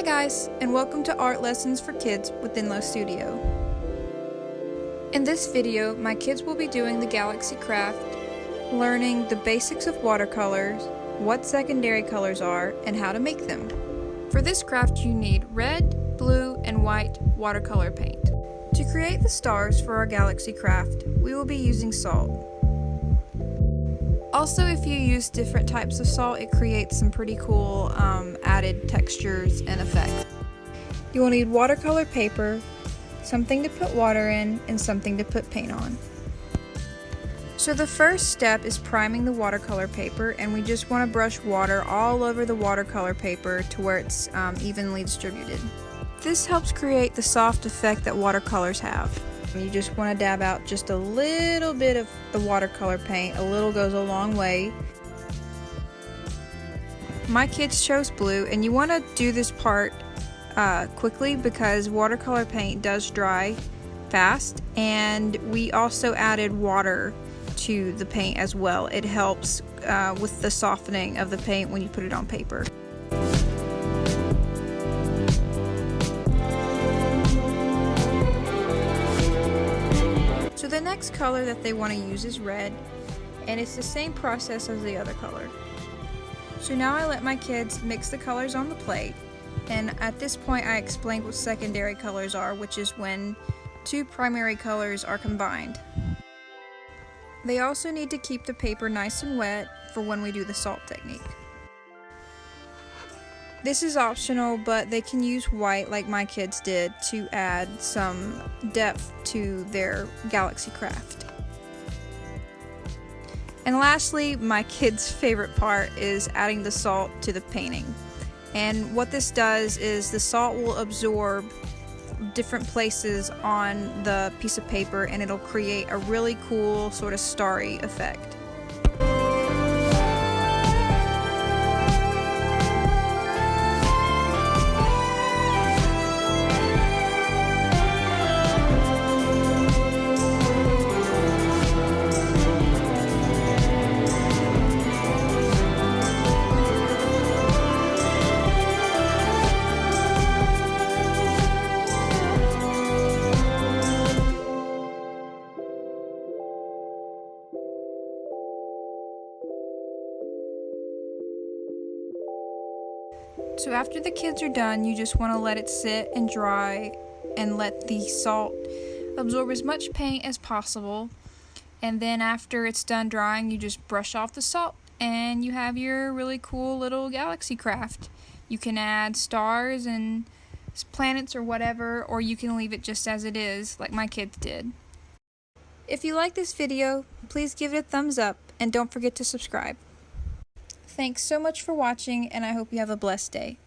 guys, and welcome to Art Lessons for Kids with Inlo Studio. In this video, my kids will be doing the Galaxy Craft, learning the basics of watercolors, what secondary colors are, and how to make them. For this craft, you need red, blue, and white watercolor paint. To create the stars for our Galaxy Craft, we will be using salt. Also, if you use different types of salt, it creates some pretty cool added textures and effects. You will need watercolor paper, something to put water in, and something to put paint on. So the first step is priming the watercolor paper, and we just want to brush water all over the watercolor paper to where it's evenly distributed. This helps create the soft effect that watercolors have. You just want to dab out just a little bit of the watercolor paint. A little goes a long way. My kids chose blue, and you want to do this part quickly because watercolor paint does dry fast, and we also added water to the paint as well. It helps with the softening of the paint when you put it on paper. So the next color that they want to use is red, and it's the same process as the other color. So now I let my kids mix the colors on the plate, and at this point I explained what secondary colors are, which is when two primary colors are combined. They also need to keep the paper nice and wet for when we do the salt technique. This is optional, but they can use white like my kids did to add some depth to their Galaxy Craft. And lastly, my kids' favorite part is adding the salt to the painting. And what this does is the salt will absorb different places on the piece of paper, and it'll create a really cool sort of starry effect. So after the kids are done, you just want to let it sit and dry and let the salt absorb as much paint as possible. And then after it's done drying, you just brush off the salt and you have your really cool little Galaxy Craft. You can add stars and planets or whatever, or you can leave it just as it is, like my kids did. If you like this video, please give it a thumbs up and don't forget to subscribe. Thanks so much for watching, and I hope you have a blessed day.